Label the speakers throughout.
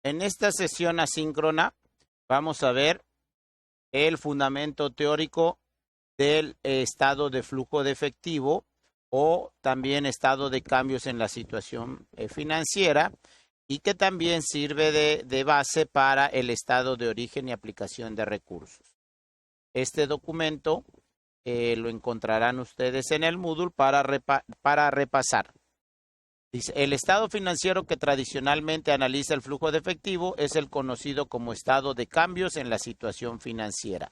Speaker 1: En esta sesión asíncrona vamos a ver el fundamento teórico del estado de flujo de efectivo o también estado de cambios en la situación financiera y que también sirve de base para el estado de origen y aplicación de recursos. Este documento lo encontrarán ustedes en el Moodle para repasar. Dice, el estado financiero que tradicionalmente analiza el flujo de efectivo es el conocido como estado de cambios en la situación financiera.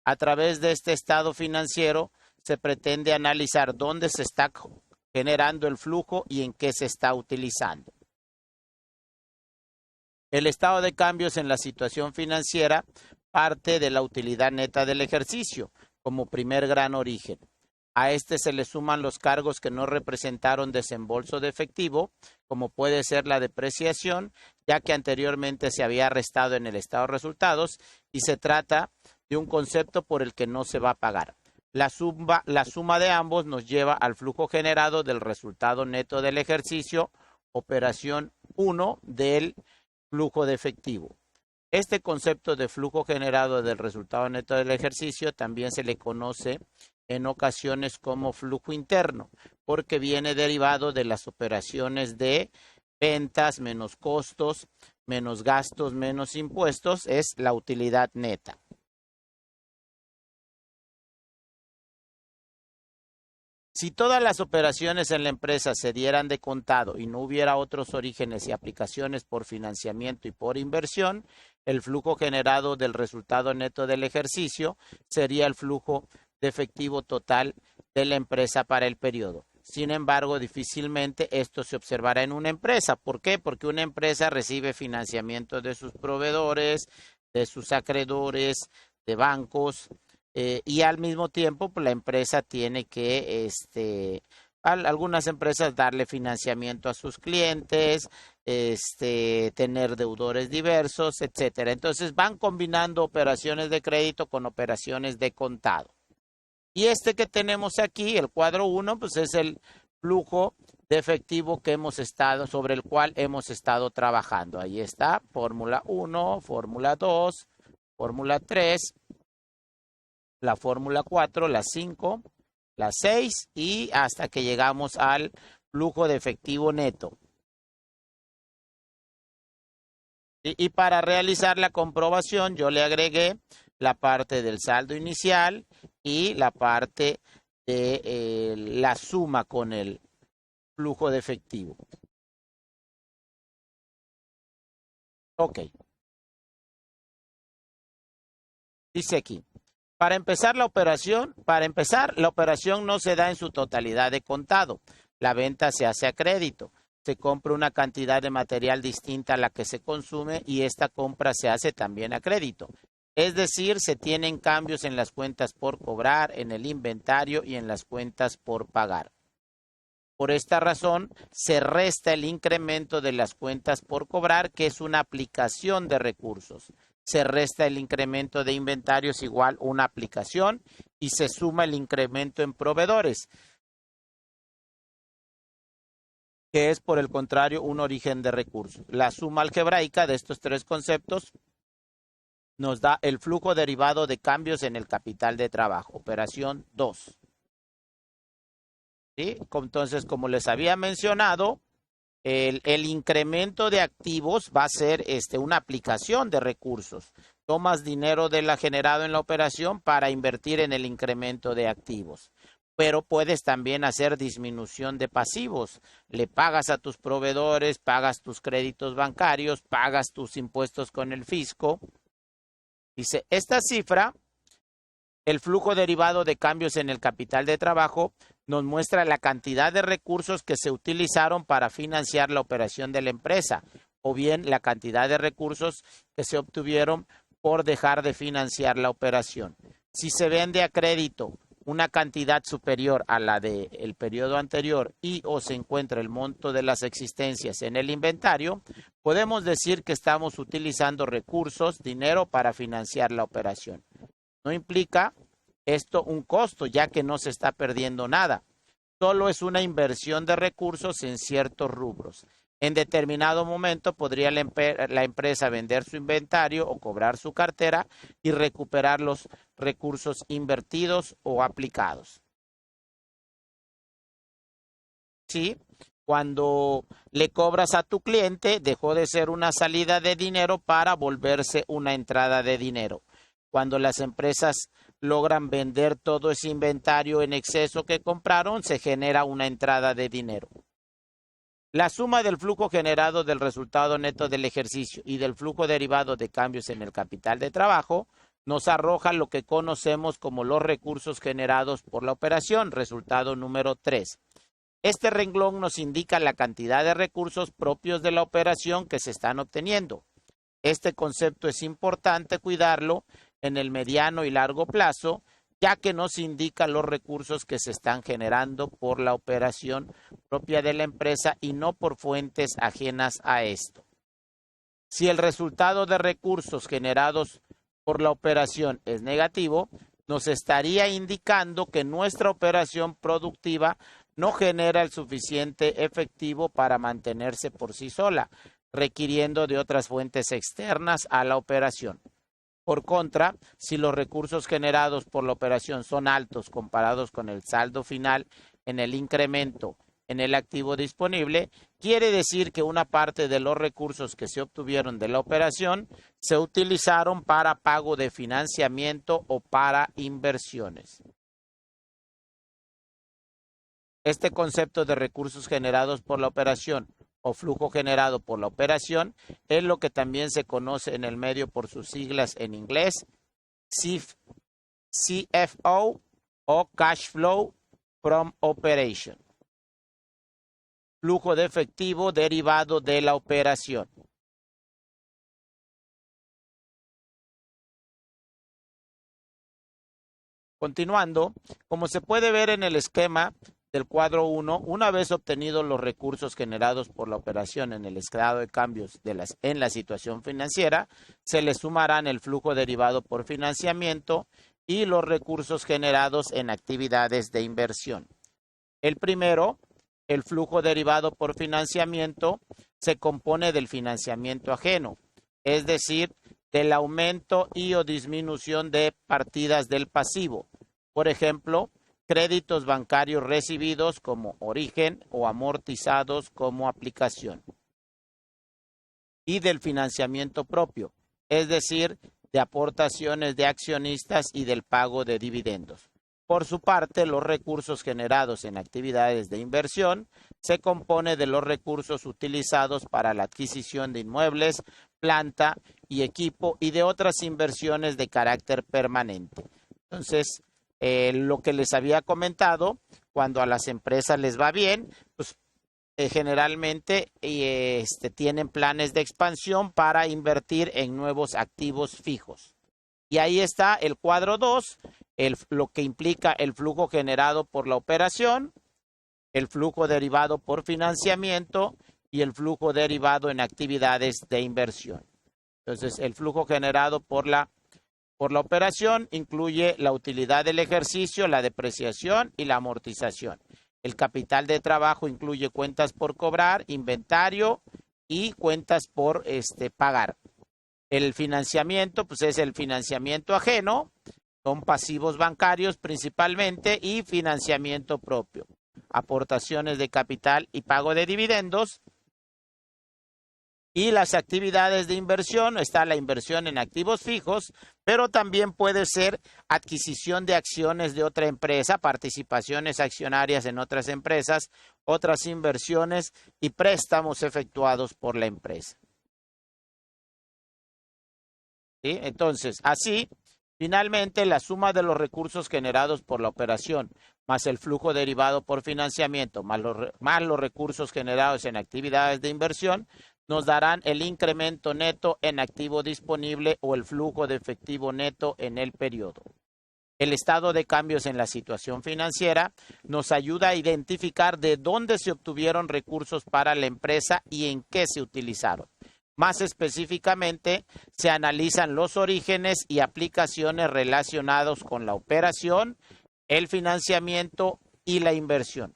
Speaker 1: A través de este estado financiero se pretende analizar dónde se está generando el flujo y en qué se está utilizando. El estado de cambios en la situación financiera parte de la utilidad neta del ejercicio como primer gran origen. A este se le suman los cargos que no representaron desembolso de efectivo, como puede ser la depreciación, ya que anteriormente se había restado en el estado de resultados y se trata de un concepto por el que no se va a pagar. La suma de ambos nos lleva al flujo generado del resultado neto del ejercicio, operación 1 del flujo de efectivo. Este concepto de flujo generado del resultado neto del ejercicio también se le conoce en ocasiones como flujo interno, porque viene derivado de las operaciones de ventas menos costos, menos gastos, menos impuestos, es la utilidad neta. Si todas las operaciones en la empresa se dieran de contado y no hubiera otros orígenes y aplicaciones por financiamiento y por inversión, el flujo generado del resultado neto del ejercicio sería el flujo de efectivo total de la empresa para el periodo. Sin embargo, difícilmente esto se observará en una empresa. ¿Por qué? Porque una empresa recibe financiamiento de sus proveedores, de sus acreedores, de bancos, y al mismo tiempo pues, la empresa tiene que, algunas empresas darle financiamiento a sus clientes, tener deudores diversos, etcétera. Entonces van combinando operaciones de crédito con operaciones de contado. Y que tenemos aquí, el cuadro 1, pues es el flujo de efectivo que sobre el cual hemos estado trabajando. Ahí está, fórmula 1, fórmula 2, fórmula 3, la fórmula 4, la 5, la 6 y hasta que llegamos al flujo de efectivo neto. Y para realizar la comprobación yo le agregué la parte del saldo inicial y la parte de la suma con el flujo de efectivo. Ok. Dice aquí, para empezar la operación no se da en su totalidad de contado. La venta se hace a crédito. Se compra una cantidad de material distinta a la que se consume y esta compra se hace también a crédito. Es decir, se tienen cambios en las cuentas por cobrar, en el inventario y en las cuentas por pagar. Por esta razón, se resta el incremento de las cuentas por cobrar, que es una aplicación de recursos. Se resta el incremento de inventarios igual una aplicación y se suma el incremento en proveedores, que es por el contrario un origen de recursos. La suma algebraica de estos tres conceptos nos da el flujo derivado de cambios en el capital de trabajo, operación 2. ¿Sí? Entonces, como les había mencionado, el incremento de activos va a ser una aplicación de recursos. Tomas dinero de la generado en la operación para invertir en el incremento de activos. Pero puedes también hacer disminución de pasivos. Le pagas a tus proveedores, pagas tus créditos bancarios, pagas tus impuestos con el fisco. Dice, esta cifra, el flujo derivado de cambios en el capital de trabajo, nos muestra la cantidad de recursos que se utilizaron para financiar la operación de la empresa, o bien la cantidad de recursos que se obtuvieron por dejar de financiar la operación. Si se vende a crédito una cantidad superior a la del periodo anterior y o se encuentra el monto de las existencias en el inventario, podemos decir que estamos utilizando recursos, dinero para financiar la operación. No implica esto un costo, ya que no se está perdiendo nada. Solo es una inversión de recursos en ciertos rubros. En determinado momento podría la empresa vender su inventario o cobrar su cartera y recuperar los recursos invertidos o aplicados. ¿Sí? Cuando le cobras a tu cliente, dejó de ser una salida de dinero para volverse una entrada de dinero. Cuando las empresas logran vender todo ese inventario en exceso que compraron, se genera una entrada de dinero. La suma del flujo generado del resultado neto del ejercicio y del flujo derivado de cambios en el capital de trabajo nos arroja lo que conocemos como los recursos generados por la operación, resultado número 3. Este renglón nos indica la cantidad de recursos propios de la operación que se están obteniendo. Este concepto es importante cuidarlo en el mediano y largo plazo, ya que nos indica los recursos que se están generando por la operación propia de la empresa y no por fuentes ajenas a esto. Si el resultado de recursos generados por la operación es negativo, nos estaría indicando que nuestra operación productiva no genera el suficiente efectivo para mantenerse por sí sola, requiriendo de otras fuentes externas a la operación. Por contra, si los recursos generados por la operación son altos comparados con el saldo final en el incremento en el activo disponible, quiere decir que una parte de los recursos que se obtuvieron de la operación se utilizaron para pago de financiamiento o para inversiones. Este concepto de recursos generados por la operación o flujo generado por la operación es lo que también se conoce en el medio por sus siglas en inglés, CFO o Cash Flow from Operation. Flujo de efectivo derivado de la operación. Continuando, como se puede ver en el esquema del cuadro 1, una vez obtenidos los recursos generados por la operación en el estado de cambios en la situación financiera, se le sumarán el flujo derivado por financiamiento y los recursos generados en actividades de inversión. El primero, el flujo derivado por financiamiento, se compone del financiamiento ajeno, es decir, del aumento y o disminución de partidas del pasivo. Por ejemplo, créditos bancarios recibidos como origen o amortizados como aplicación. Y del financiamiento propio, es decir, de aportaciones de accionistas y del pago de dividendos. Por su parte, los recursos generados en actividades de inversión se compone de los recursos utilizados para la adquisición de inmuebles, planta y equipo y de otras inversiones de carácter permanente. Entonces, lo que les había comentado, cuando a las empresas les va bien, pues generalmente tienen planes de expansión para invertir en nuevos activos fijos. Y ahí está el cuadro 2, lo que implica el flujo generado por la operación, el flujo derivado por financiamiento y el flujo derivado en actividades de inversión. Entonces, el flujo generado por la operación incluye la utilidad del ejercicio, la depreciación y la amortización. El capital de trabajo incluye cuentas por cobrar, inventario y cuentas por pagar. El financiamiento, pues es el financiamiento ajeno, son pasivos bancarios principalmente y financiamiento propio. Aportaciones de capital y pago de dividendos. Y las actividades de inversión, está la inversión en activos fijos, pero también puede ser adquisición de acciones de otra empresa, participaciones accionarias en otras empresas, otras inversiones y préstamos efectuados por la empresa. ¿Sí? Entonces, así, finalmente, la suma de los recursos generados por la operación, más el flujo derivado por financiamiento, más los recursos generados en actividades de inversión, nos darán el incremento neto en activo disponible o el flujo de efectivo neto en el periodo. El estado de cambios en la situación financiera nos ayuda a identificar de dónde se obtuvieron recursos para la empresa y en qué se utilizaron. Más específicamente, se analizan los orígenes y aplicaciones relacionados con la operación, el financiamiento y la inversión.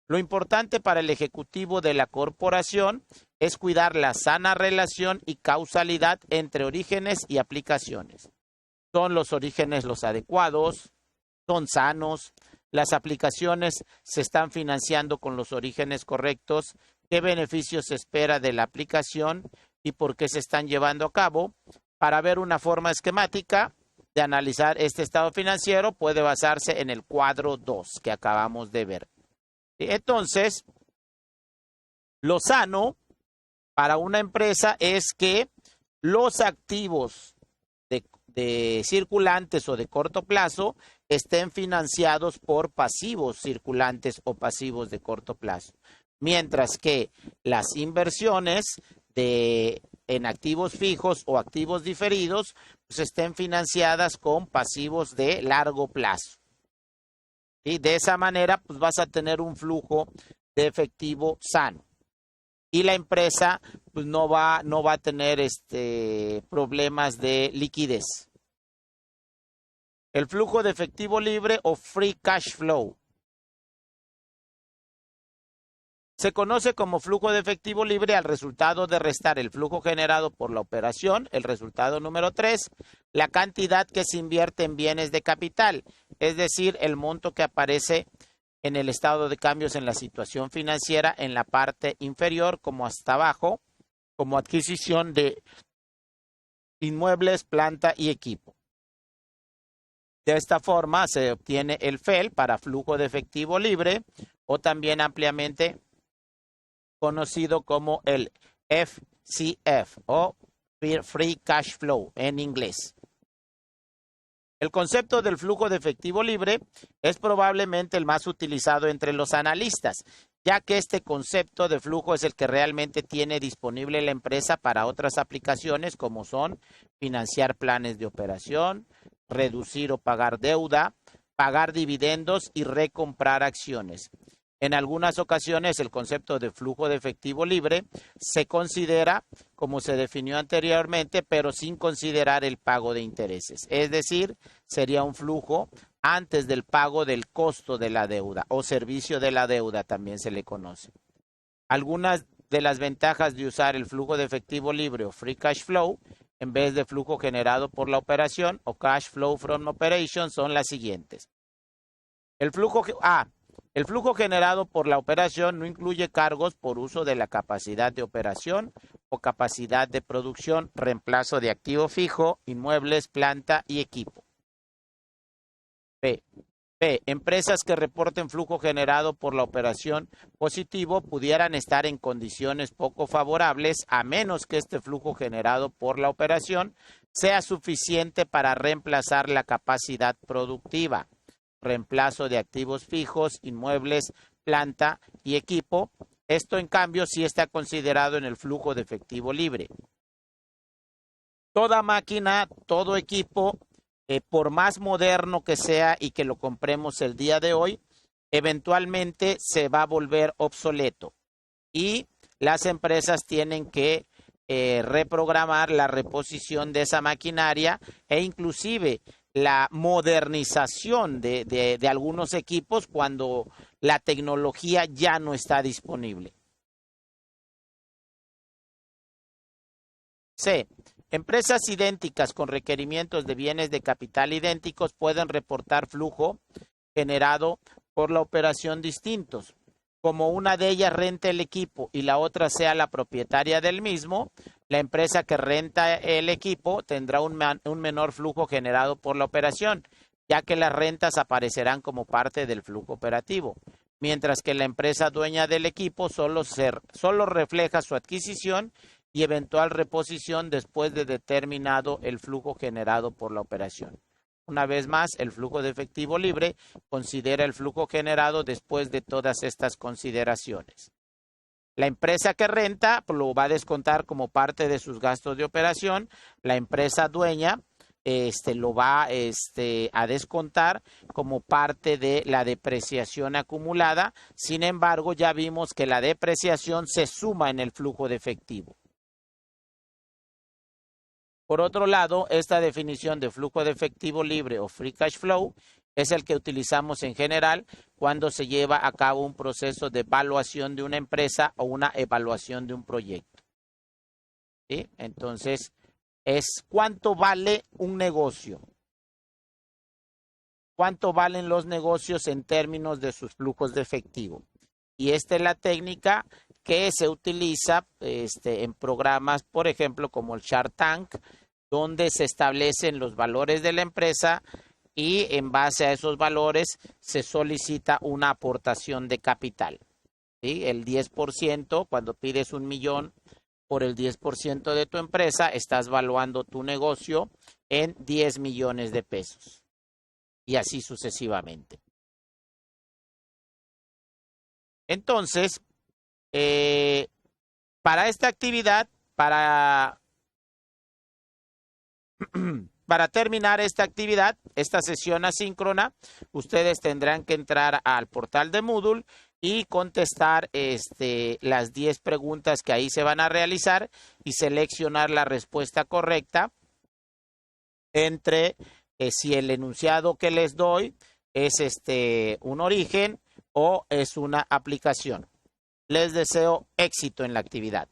Speaker 1: Lo importante para el ejecutivo de la corporación es cuidar la sana relación y causalidad entre orígenes y aplicaciones. ¿Son los orígenes los adecuados? ¿Son sanos? ¿Las aplicaciones se están financiando con los orígenes correctos? ¿Qué beneficios se espera de la aplicación y por qué se están llevando a cabo? Para ver una forma esquemática de analizar este estado financiero puede basarse en el cuadro 2 que acabamos de ver. Entonces, lo sano para una empresa es que los activos de circulantes o de corto plazo estén financiados por pasivos circulantes o pasivos de corto plazo, mientras que las inversiones en activos fijos o activos diferidos pues estén financiadas con pasivos de largo plazo. Y de esa manera pues vas a tener un flujo de efectivo sano. Y la empresa pues no va a tener problemas de liquidez. El flujo de efectivo libre o free cash flow. Se conoce como flujo de efectivo libre al resultado de restar el flujo generado por la operación, el resultado número 3, la cantidad que se invierte en bienes de capital, es decir, el monto que aparece en el estado de cambios en la situación financiera en la parte inferior como hasta abajo, como adquisición de inmuebles, planta y equipo. De esta forma se obtiene el FEL para flujo de efectivo libre o también ampliamente conocido como el FCF o Free Cash Flow en inglés. El concepto del flujo de efectivo libre es probablemente el más utilizado entre los analistas, ya que este concepto de flujo es el que realmente tiene disponible la empresa para otras aplicaciones como son financiar planes de operación, reducir o pagar deuda, pagar dividendos y recomprar acciones. En algunas ocasiones, el concepto de flujo de efectivo libre se considera como se definió anteriormente, pero sin considerar el pago de intereses. Es decir, sería un flujo antes del pago del costo de la deuda o servicio de la deuda, también se le conoce. Algunas de las ventajas de usar el flujo de efectivo libre o free cash flow en vez de flujo generado por la operación o cash flow from operation son las siguientes. El flujo generado por la operación no incluye cargos por uso de la capacidad de operación o capacidad de producción, reemplazo de activo fijo, inmuebles, planta y equipo. B. Empresas que reporten flujo generado por la operación positivo pudieran estar en condiciones poco favorables a menos que este flujo generado por la operación sea suficiente para reemplazar la capacidad productiva. Reemplazo de activos fijos, inmuebles, planta y equipo. Esto, en cambio, sí está considerado en el flujo de efectivo libre. Toda máquina, todo equipo, por más moderno que sea y que lo compremos el día de hoy, eventualmente se va a volver obsoleto. Y las empresas tienen que reprogramar la reposición de esa maquinaria e inclusive la modernización de algunos equipos cuando la tecnología ya no está disponible. C. Empresas idénticas con requerimientos de bienes de capital idénticos pueden reportar flujo generado por la operación distintos. Como una de ellas renta el equipo y la otra sea la propietaria del mismo, la empresa que renta el equipo tendrá un menor flujo generado por la operación, ya que las rentas aparecerán como parte del flujo operativo, mientras que la empresa dueña del equipo solo refleja su adquisición y eventual reposición después de determinado el flujo generado por la operación. Una vez más, el flujo de efectivo libre considera el flujo generado después de todas estas consideraciones. La empresa que renta lo va a descontar como parte de sus gastos de operación. La empresa dueña lo va a descontar como parte de la depreciación acumulada. Sin embargo, ya vimos que la depreciación se suma en el flujo de efectivo. Por otro lado, esta definición de flujo de efectivo libre o free cash flow es el que utilizamos en general cuando se lleva a cabo un proceso de evaluación de una empresa o una evaluación de un proyecto. ¿Sí? Entonces, es cuánto vale un negocio. ¿Cuánto valen los negocios en términos de sus flujos de efectivo? Y esta es la técnica que se utiliza en programas, por ejemplo, como el Shark Tank, donde se establecen los valores de la empresa y en base a esos valores se solicita una aportación de capital. ¿Sí? El 10%, cuando pides 1 millón por el 10% de tu empresa, estás valuando tu negocio en 10 millones de pesos. Y así sucesivamente. Entonces, para esta actividad, para terminar esta actividad, esta sesión asíncrona, ustedes tendrán que entrar al portal de Moodle y contestar las 10 preguntas que ahí se van a realizar y seleccionar la respuesta correcta entre si el enunciado que les doy es un origen o es una aplicación. Les deseo éxito en la actividad.